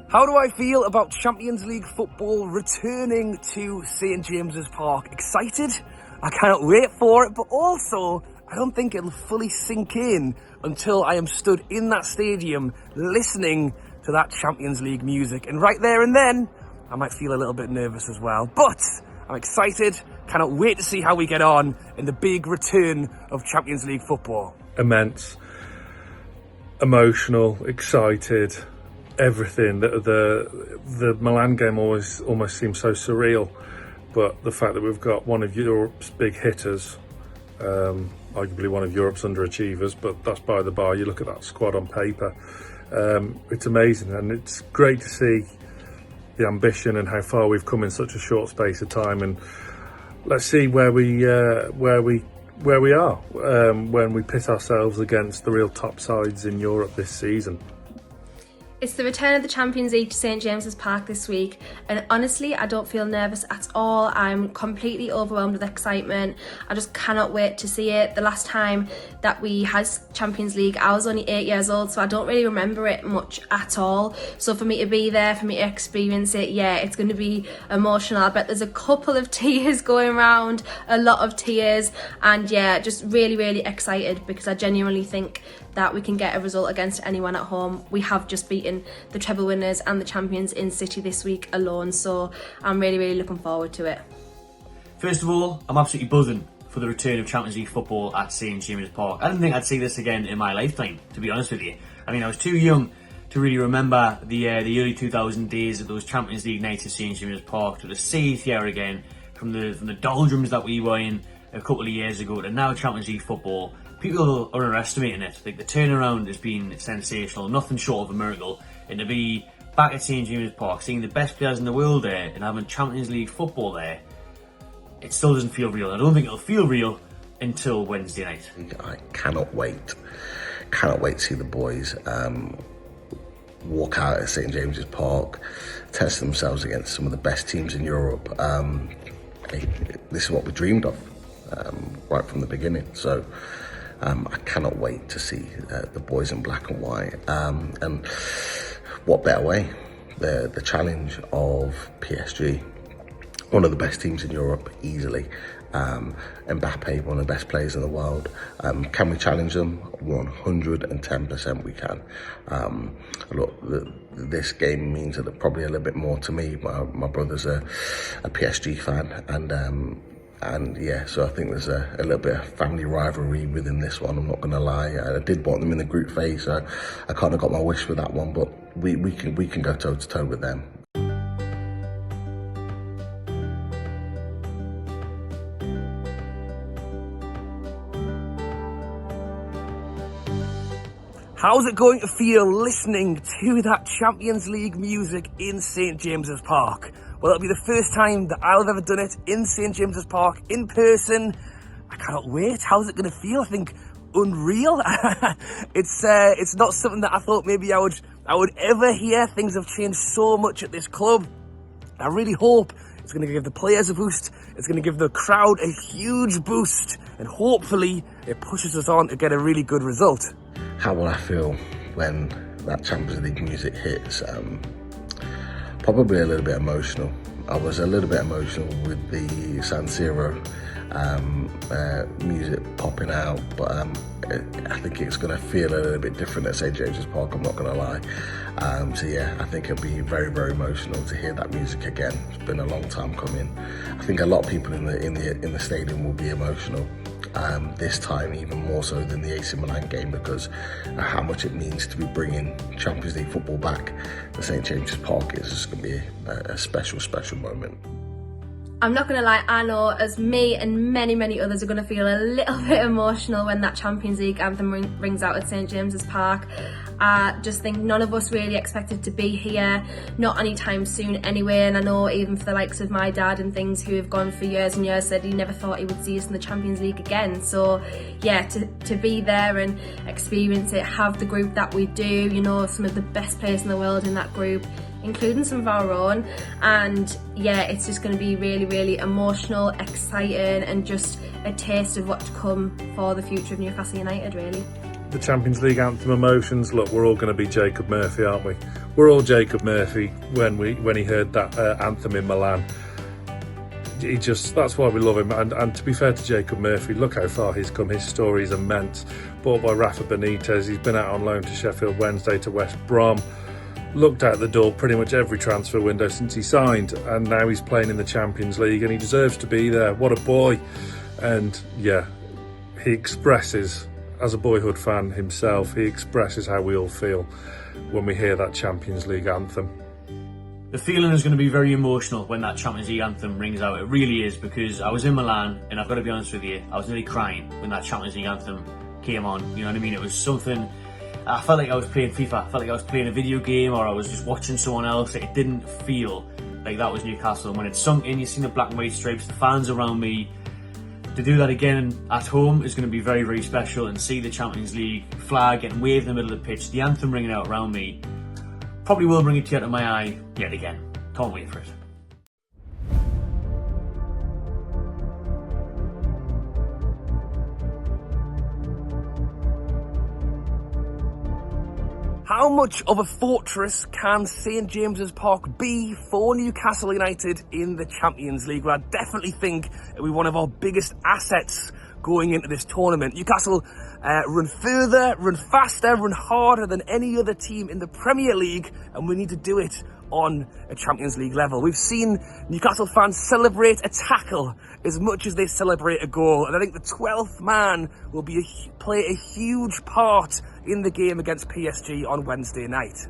How do I feel about Champions League football returning to St James's Park? Excited? I can't wait for it, but also I don't think it'll fully sink in until I am stood in that stadium listening to that Champions League music. And right there and then, I might feel a little bit nervous as well. But I'm excited, cannot wait to see how we get on in the big return of Champions League football. Immense, emotional, excited, everything. The Milan game almost seems so surreal, but the fact that we've got one of Europe's big hitters, arguably one of Europe's underachievers, but that's by the by. You look at that squad on paper, it's amazing, and it's great to see the ambition and how far we've come in such a short space of time. And let's see where we are when we pit ourselves against the real top sides in Europe this season. It's the return of the Champions League to St James's Park this week, and honestly I don't feel nervous at all. I'm completely overwhelmed with excitement. I just cannot wait to see it. The last time that we had Champions League I was only 8 years old, so I don't really remember it much at all. So for me to be there, for me to experience it, yeah, it's going to be emotional. I bet there's a couple of tears going around, a lot of tears, and yeah, just really excited because I genuinely think that we can get a result against anyone at home. We have just beaten the treble winners and the champions in City this week alone, so I'm really looking forward to it. First of all, I'm absolutely buzzing for the return of Champions League football at St James's Park. I didn't think I'd see this again in my lifetime, to be honest with you. I mean, I was too young to really remember the early 2000 days of those Champions League nights at St James's Park, to see it here again, from the doldrums that we were in a couple of years ago to now Champions League football. People are underestimating it. Like, the turnaround has been sensational, nothing short of a miracle. And to be back at St James's Park, seeing the best players in the world there and having Champions League football there, it still doesn't feel real. I don't think it'll feel real until Wednesday night. I cannot wait. Cannot wait to see the boys walk out at St James's Park, test themselves against some of the best teams in Europe. This is what we dreamed of right from the beginning. So I cannot wait to see the boys in black and white. And what better way? The challenge of PSG, one of the best teams in Europe, easily. Mbappe, one of the best players in the world. Can we challenge them? 110% we can. Look, this game means probably a little bit more to me. My brother's a PSG fan, and yeah, so I think there's a little bit of family rivalry within this one. I'm not going to lie. I did want them in the group phase, so I kind of got my wish with that one. But we can go toe to toe with them. How's it going to feel listening to that Champions League music in St James's Park? Well, it'll be the first time that I'll have ever done it in St James's Park in person. I cannot wait. How's it going to feel? I think unreal. It's not something that I thought maybe I would ever hear. Things have changed so much at this club. I really hope it's going to give the players a boost. It's going to give the crowd a huge boost, and hopefully it pushes us on to get a really good result. How will I feel when that Champions League music hits? Probably a little bit emotional. I was a little bit emotional with the San Siro music popping out, but I think it's going to feel a little bit different at St James's Park, I'm not going to lie. So yeah, I think it'll be very emotional to hear that music again. It's been a long time coming. I think a lot of people in the stadium will be emotional. This time even more so than the AC Milan game, because how much it means to be bringing Champions League football back to St James's Park is just going to be a special moment. I'm not going to lie, I know as me and many others are going to feel a little bit emotional when that Champions League anthem rings out at St James's Park. I just think none of us really expected to be here, not anytime soon anyway, and I know even for the likes of my dad and things who have gone for years and years said he never thought he would see us in the Champions League again. So yeah, to be there and experience it, have the group that we do, you know, some of the best players in the world in that group, including some of our own, and yeah, it's just going to be really emotional, exciting, and just a taste of what to come for the future of Newcastle United, really. the Champions League anthem emotions, look, we're all going to be Jacob Murphy, aren't we? We're all Jacob Murphy when he heard that anthem in Milan. That's why we love him. And to be fair to Jacob Murphy, look how far he's come. His story is immense. Bought by Rafa Benitez, he's been out on loan to Sheffield Wednesday, to West Brom. Looked out the door pretty much every transfer window since he signed, and now he's playing in the Champions League, and he deserves to be there. What a boy. And yeah, he expresses, as a boyhood fan himself, he expresses how we all feel when we hear that Champions League anthem. The feeling is going to be very emotional when that Champions League anthem rings out. It really is, because I was in Milan, and I've got to be honest with you, I was nearly crying when that Champions League anthem came on. You know what I mean? It was something, I felt like I was playing FIFA. I felt like I was playing a video game, or I was just watching someone else. It didn't feel like that was Newcastle. And when it sunk in, you've seen the black and white stripes, the fans around me. To do that again at home is going to be very, very special, and see the Champions League flag getting waved in the middle of the pitch, the anthem ringing out around me, probably will bring a tear to my eye yet again. Can't wait for it. How much of a fortress can St James's Park be for Newcastle United in the Champions League? Well, I definitely think it'll be one of our biggest assets going into this tournament. Newcastle run further, run faster, run harder than any other team in the Premier League, and we need to do it on a Champions League level. We've seen Newcastle fans celebrate a tackle as much as they celebrate a goal, and I think the 12th man will play a huge part in the game against PSG on Wednesday night.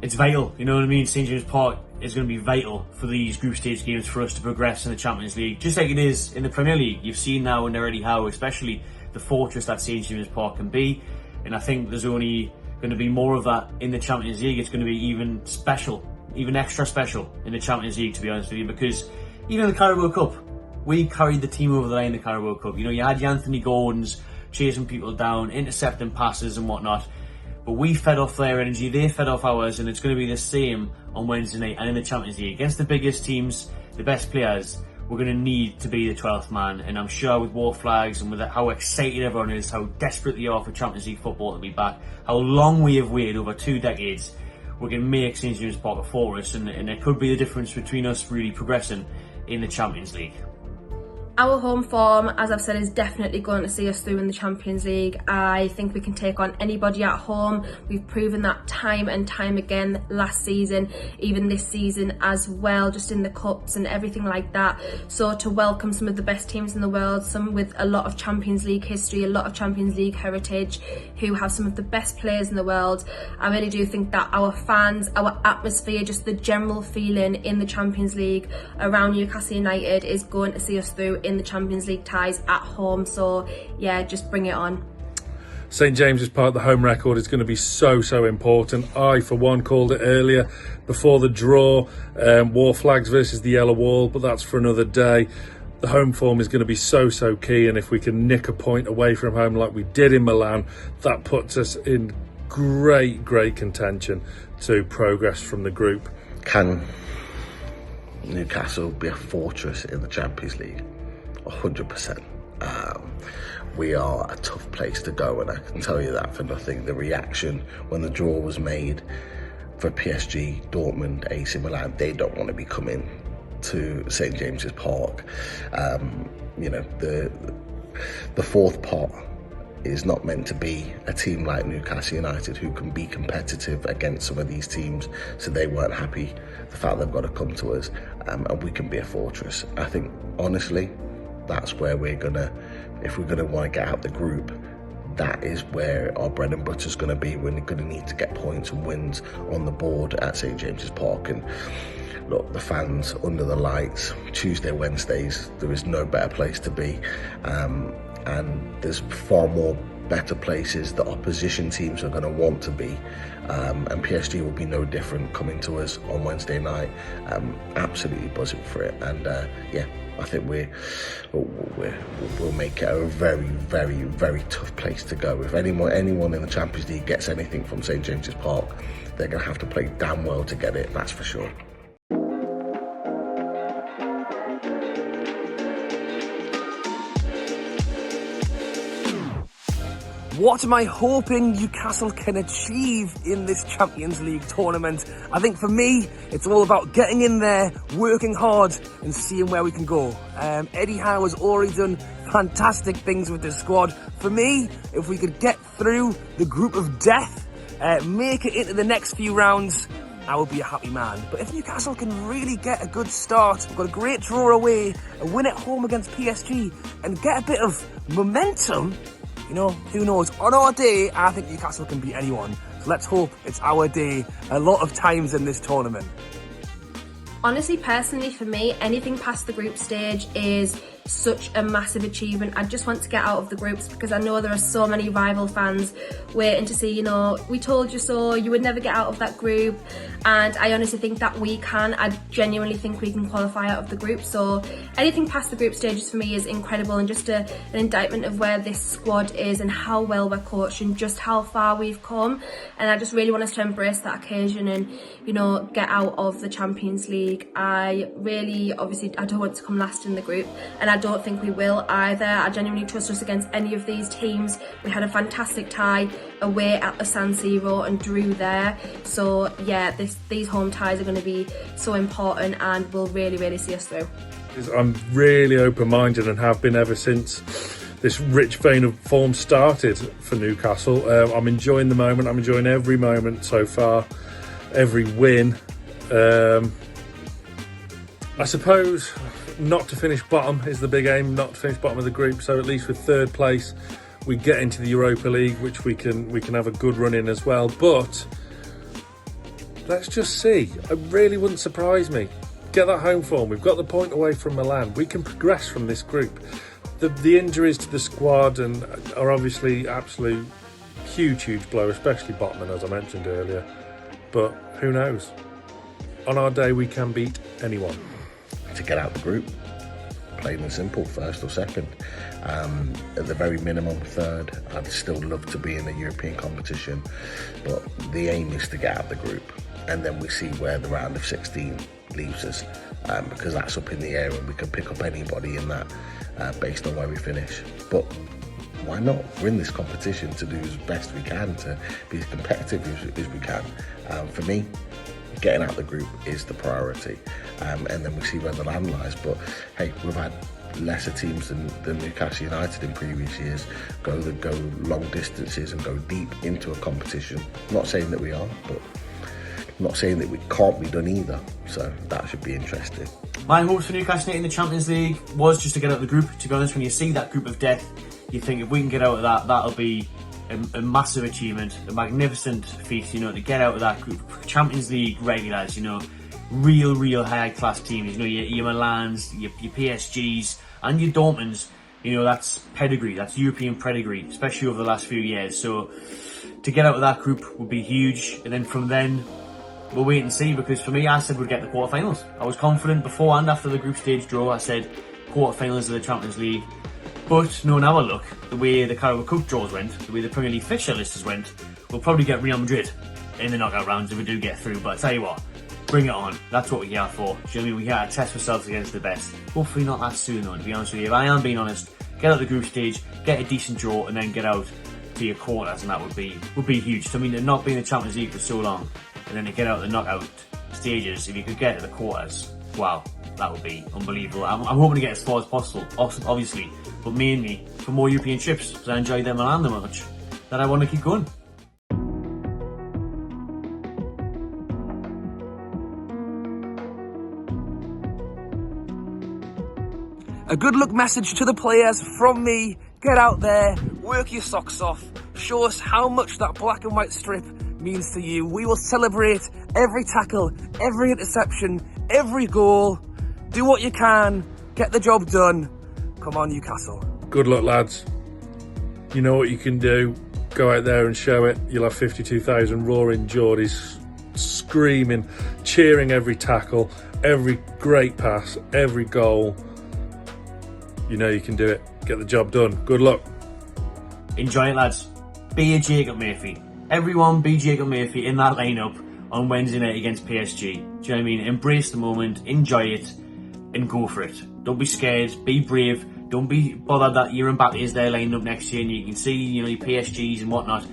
It's vital, you know what I mean? St James's Park is going to be vital for these group stage games for us to progress in the Champions League, just like it is in the Premier League. You've seen now and already how, especially the fortress that St James's Park can be, and I think there's only going to be more of that in the Champions League. It's going to be even special, even extra special in the Champions League, to be honest with you, because even in the Carabao Cup, we carried the team over the line in the Carabao Cup. You know, you had your Anthony Gordons chasing people down, intercepting passes and whatnot, but we fed off their energy, they fed off ours, and it's going to be the same on Wednesday night and in the Champions League. Against the biggest teams, the best players, we're going to need to be the 12th man, and I'm sure with war flags and with how excited everyone is, how desperate they are for Champions League football to be back, how long we have waited, over 2 decades, we're going to make St James's Park a fortress, and it could be the difference between us really progressing in the Champions League. Our home form, as I've said, is definitely going to see us through in the Champions League. I think we can take on anybody at home. We've proven that time and time again last season, even this season as well, just in the cups and everything like that. So to welcome some of the best teams in the world, some with a lot of Champions League history, a lot of Champions League heritage, who have some of the best players in the world, I really do think that our fans, our atmosphere, just the general feeling in the Champions League around Newcastle United is going to see us through in the Champions League ties at home. So yeah, just bring it on. St James's Park, the home record is going to be so important. I, for one, called it earlier before the draw, war flags versus the yellow wall, but that's for another day. The home form is going to be so key, and if we can nick a point away from home like we did in Milan, that puts us in great contention to progress from the group. Can Newcastle be a fortress in the Champions League? 100%. We are a tough place to go, and I can tell you that for nothing. The reaction when the draw was made for PSG, Dortmund, AC Milan, they don't want to be coming to St James's Park. You know, the fourth pot is not meant to be a team like Newcastle United who can be competitive against some of these teams, so they weren't happy the fact they've got to come to us, and we can be a fortress. I think, honestly, that's where we're gonna, if we're gonna want to get out the group, that is where our bread and butter is going to be. We're going to need to get points and wins on the board at St James's Park. And look, the fans under the lights, Tuesday, Wednesdays, there is no better place to be. And there's far more better places that opposition teams are going to want to be. And PSG will be no different coming to us on Wednesday night. Absolutely buzzing for it. And yeah, I think we'll make it a very tough place to go. If anyone in the Champions League gets anything from St James's Park, they're going to have to play damn well to get it, that's for sure. What am I hoping Newcastle can achieve in this Champions League tournament? I think for me, it's all about getting in there, working hard and seeing where we can go. Eddie Howe has already done fantastic things with this squad. For me, if we could get through the group of death, make it into the next few rounds, I would be a happy man. But if Newcastle can really get a good start, we've got a great draw away, a win at home against PSG and get a bit of momentum, you know, who knows? On our day, I think Newcastle can beat anyone. So let's hope it's our day a lot of times in this tournament. Honestly, personally, for me, anything past the group stage is such a massive achievement. I just want to get out of the groups because I know there are so many rival fans waiting to see, you know, we told you so, you would never get out of that group. And I honestly think that we can. I genuinely think we can qualify out of the group. So anything past the group stages for me is incredible and just an indictment of where this squad is and how well we're coached and just how far we've come. And I just really want us to embrace that occasion and, you know, get out of the Champions League. I really, obviously, I don't want to come last in the group and I don't think we will either. I genuinely trust us against any of these teams. We had a fantastic tie away at the San Siro and drew there. So yeah, these home ties are going to be so important and will really see us through. I'm really open-minded and have been ever since this rich vein of form started for Newcastle. I'm enjoying the moment. I'm enjoying every moment so far, every win. I suppose not to finish bottom is the big aim, not to finish bottom of the group. So at least with third place, we get into the Europa League, which we can have a good run in as well. But let's just see. It really wouldn't surprise me. Get that home form. We've got the point away from Milan. We can progress from this group. The injuries to the squad and are obviously absolute huge blow, especially Botman, as I mentioned earlier. But who knows? On our day, we can beat anyone. To get out the group, plain and simple, first or second. At the very minimum, third. I'd still love to be in a European competition, but the aim is to get out the group, and then we see where the round of 16 leaves us, because that's up in the air and we can pick up anybody in that based on where we finish. But why not? We're in this competition to do as best we can, to be as competitive as we can. For me, getting out the group is the priority, and then we see where the land lies. But hey, we've had lesser teams than Newcastle United in previous years go long distances and go deep into a competition. Not saying that we are, but not saying that we can't be done either. So that should be interesting. My hopes for Newcastle United in the Champions League was just to get out of the group. To be honest, when you see that group of death, you think if we can get out of that, that'll be a massive achievement, a magnificent feat, you know, to get out of that group. Champions League regulars, you know, real high-class teams, you know, your Milans, your PSGs, and your Dortmunds, you know, that's pedigree, that's European pedigree, especially over the last few years. So to get out of that group would be huge, and then from then, we'll wait and see, because for me, I said we'd get the quarterfinals. I was confident before and after the group stage draw. I said quarterfinals of the Champions League. But no, now I look, the way the Carabao Cup draws went, the way the Premier League fixture lists went, we'll probably get Real Madrid in the knockout rounds if we do get through. But I tell you what, bring it on. That's what we're here for. Do you know what I mean? We're here to test ourselves against the best. Hopefully not that soon though, to be honest with you. If I am being honest, get out the group stage, get a decent draw, and then get out to your quarters, and that would be huge. So, I mean, not being in the Champions League for so long, and then to get out the knockout stages, if you could get to the quarters, wow, that would be unbelievable. I'm hoping to get as far as possible, obviously, but mainly for more European trips, because I enjoy them and them much that I want to keep going. A good luck message to the players from me. Get out there, work your socks off, show us how much that black and white strip means to you. We will celebrate every tackle, every interception, every goal. Do what you can, get the job done. Come on, Newcastle. Good luck, lads. You know what you can do. Go out there and show it. You'll have 52,000 roaring Geordies screaming, cheering every tackle, every great pass, every goal. You know you can do it. Get the job done. Good luck. Enjoy it, lads. Be a Jacob Murphy. Everyone be Jacob Murphy in that lineup on Wednesday night against PSG. Do you know what I mean? Embrace the moment, enjoy it, and go for it. Don't Don't be scared. Be brave. Don't be bothered that your Mbappe is there lining up next year and you can see, your PSGs and whatnot.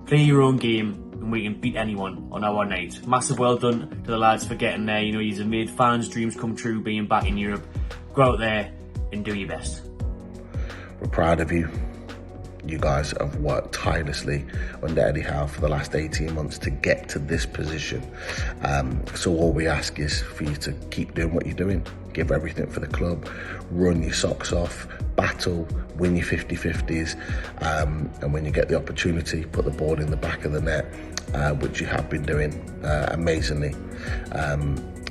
Play your own game and we can beat anyone on our night. Massive well done to the lads for getting there. You've made fans' dreams come true being back in Europe. Go out there and do your best. We're proud of you. You guys have worked tirelessly under Eddie Howe for the last 18 months to get to this position. So all we ask is for you to keep doing what you're doing. Give everything for the club, run your socks off, battle, win your 50-50s, and when you get the opportunity, put the ball in the back of the net, which you have been doing amazingly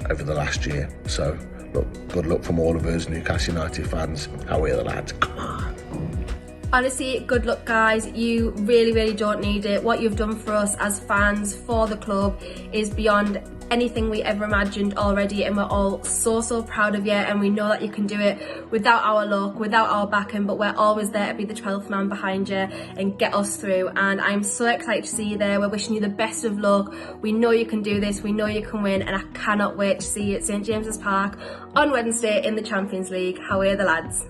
over the last year. So look, good luck from all of us Newcastle United fans. How are the lads? Come on. Honestly, good luck guys. You really don't need it. What you've done for us as fans, for the club, is beyond anything we ever imagined already, and we're all so proud of you, and we know that you can do it without our luck, without our backing, but we're always there to be the 12th man behind you and get us through. And I'm so excited to see you there. We're wishing you the best of luck. We know you can do this, we know you can win, and I cannot wait to see you at St James's Park on Wednesday in the Champions League. How are the lads?